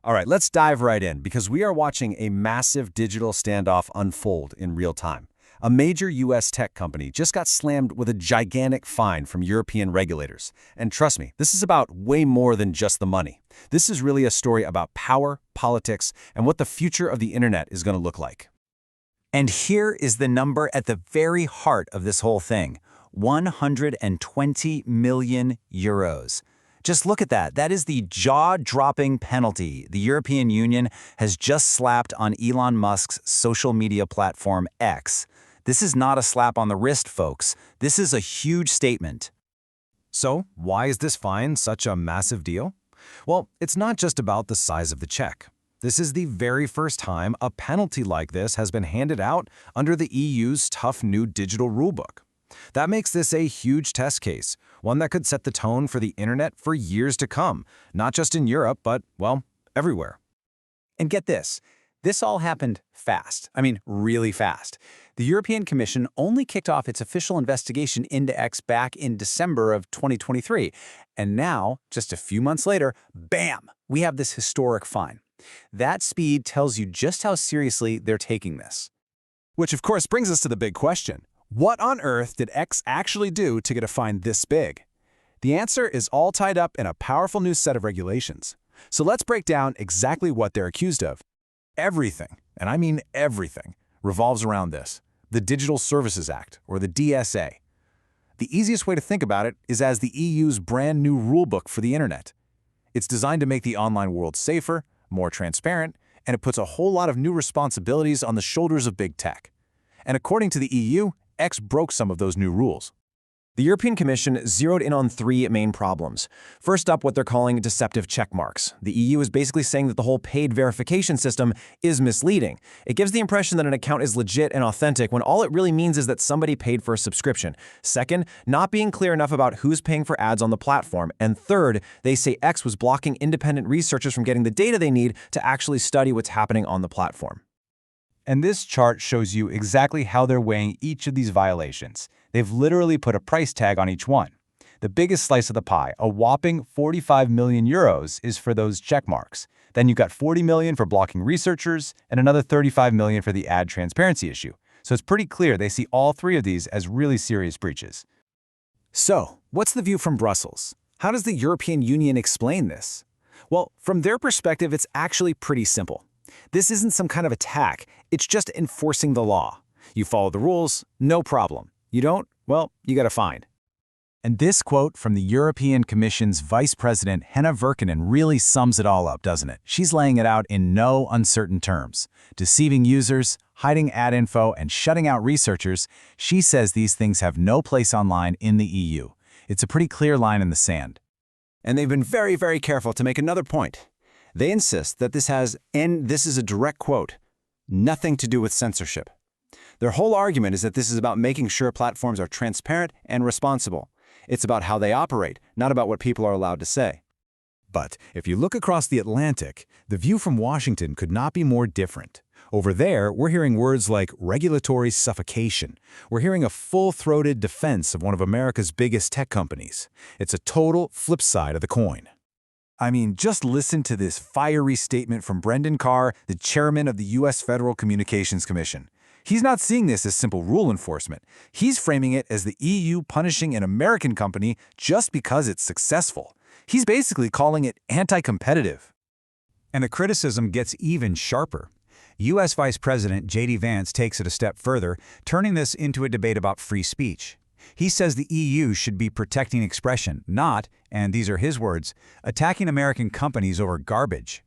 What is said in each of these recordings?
All right, let's dive right in because we are watching a massive digital standoff unfold in real time. A major U.S. tech company just got slammed with a gigantic fine from European regulators. And trust me, this is about way more than just the money. This is really a story about power, politics, and what the future of the internet is going to look like. And here is the number at the very heart of this whole thing, 120 million euros. Just look at that. That is the jaw-dropping penalty the European Union has just slapped on Elon Musk's social media platform X. This is not a slap on the wrist, folks. This is a huge statement. So, why is this fine such a massive deal? Well, it's not just about the size of the check. This is the very first time a penalty like this has been handed out under the EU's tough new digital rulebook. That makes this a huge test case, one that could set the tone for the internet for years to come, not just in Europe, but, well, everywhere. And get this. This all happened fast. I mean, really fast. The European Commission only kicked off its official investigation into X back in December of 2023. And now, just a few months later, bam, we have this historic fine. That speed tells you just how seriously they're taking this. Which, of course, brings us to the big question. What on earth did X actually do to get a fine this big? The answer is all tied up in a powerful new set of regulations. So let's break down exactly what they're accused of. Everything, and I mean everything, revolves around this, the Digital Services Act, or the DSA. The easiest way to think about it is as the EU's brand new rulebook for the internet. It's designed to make the online world safer, more transparent, and it puts a whole lot of new responsibilities on the shoulders of big tech. And according to the EU, X broke some of those new rules. The European Commission zeroed in on three main problems. First up, what they're calling deceptive check marks. The EU is basically saying that the whole paid verification system is misleading. It gives the impression that an account is legit and authentic when all it really means is that somebody paid for a subscription. Second, not being clear enough about who's paying for ads on the platform. And third, they say X was blocking independent researchers from getting the data they need to actually study what's happening on the platform. And this chart shows you exactly how they're weighing each of these violations. They've literally put a price tag on each one. The biggest slice of the pie, a whopping 45 million euros, is for those check marks. Then you've got 40 million for blocking researchers and another 35 million for the ad transparency issue. So it's pretty clear they see all three of these as really serious breaches. So, what's the view from Brussels? How does the European Union explain this? Well, from their perspective, it's actually pretty simple. This isn't some kind of attack, it's just enforcing the law. You follow the rules, no problem. You don't? Well, you got a fine. And this quote from the European Commission's Vice President Henna Virkkunen really sums it all up, doesn't it? She's laying it out in no uncertain terms. Deceiving users, hiding ad info, and shutting out researchers, she says these things have no place online in the EU. It's a pretty clear line in the sand. And they've been very, very careful to make another point. They insist that this has, and this is a direct quote, nothing to do with censorship. Their whole argument is that this is about making sure platforms are transparent and responsible. It's about how they operate, not about what people are allowed to say. But if you look across the Atlantic, the view from Washington could not be more different. Over there, we're hearing words like regulatory suffocation. We're hearing a full-throated defense of one of America's biggest tech companies. It's a total flip side of the coin. I mean, just listen to this fiery statement from Brendan Carr, the chairman of the U.S. Federal Communications Commission. He's not seeing this as simple rule enforcement. He's framing it as the EU punishing an American company just because it's successful. He's basically calling it anti-competitive. And the criticism gets even sharper. U.S. Vice President J.D. Vance takes it a step further, turning this into a debate about free speech. He says the EU should be protecting expression, not, and these are his words, attacking American companies over garbage.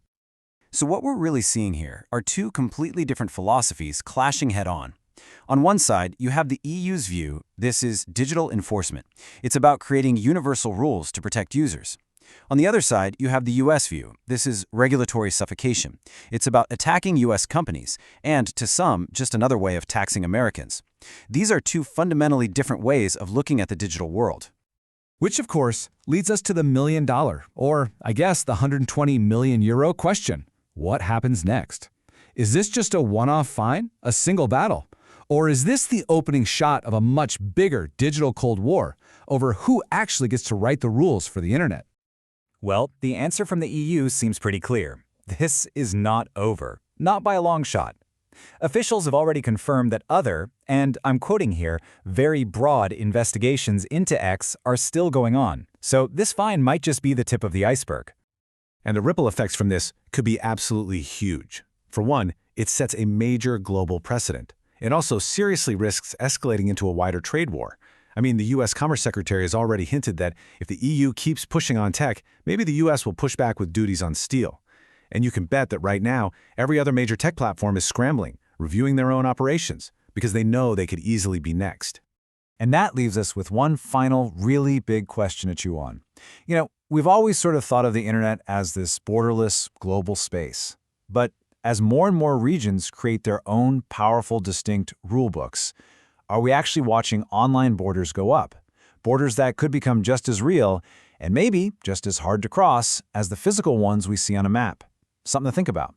So what we're really seeing here are two completely different philosophies clashing head-on. On one side, you have the EU's view, this is digital enforcement. It's about creating universal rules to protect users. On the other side, you have the U.S. view, this is regulatory suffocation. It's about attacking U.S. companies, and to some, just another way of taxing Americans. These are two fundamentally different ways of looking at the digital world. Which, of course, leads us to the $1 million, or I guess the 120 million euro question. What happens next? Is this just a one-off fine, a single battle? Or is this the opening shot of a much bigger digital Cold War over who actually gets to write the rules for the internet? Well, the answer from the EU seems pretty clear. This is not over, not by a long shot. Officials have already confirmed that other, and I'm quoting here, very broad investigations into X are still going on. So this fine might just be the tip of the iceberg. And the ripple effects from this could be absolutely huge. For one, it sets a major global precedent. It also seriously risks escalating into a wider trade war. I mean, the U.S. Commerce Secretary has already hinted that if the EU keeps pushing on tech, maybe the U.S. will push back with duties on steel. And you can bet that right now, every other major tech platform is scrambling, reviewing their own operations, because they know they could easily be next. And that leaves us with one final really big question to chew on. We've always sort of thought of the internet as this borderless global space. But as more and more regions create their own powerful, distinct rulebooks, are we actually watching online borders go up? Borders that could become just as real and maybe just as hard to cross as the physical ones we see on a map. Something to think about.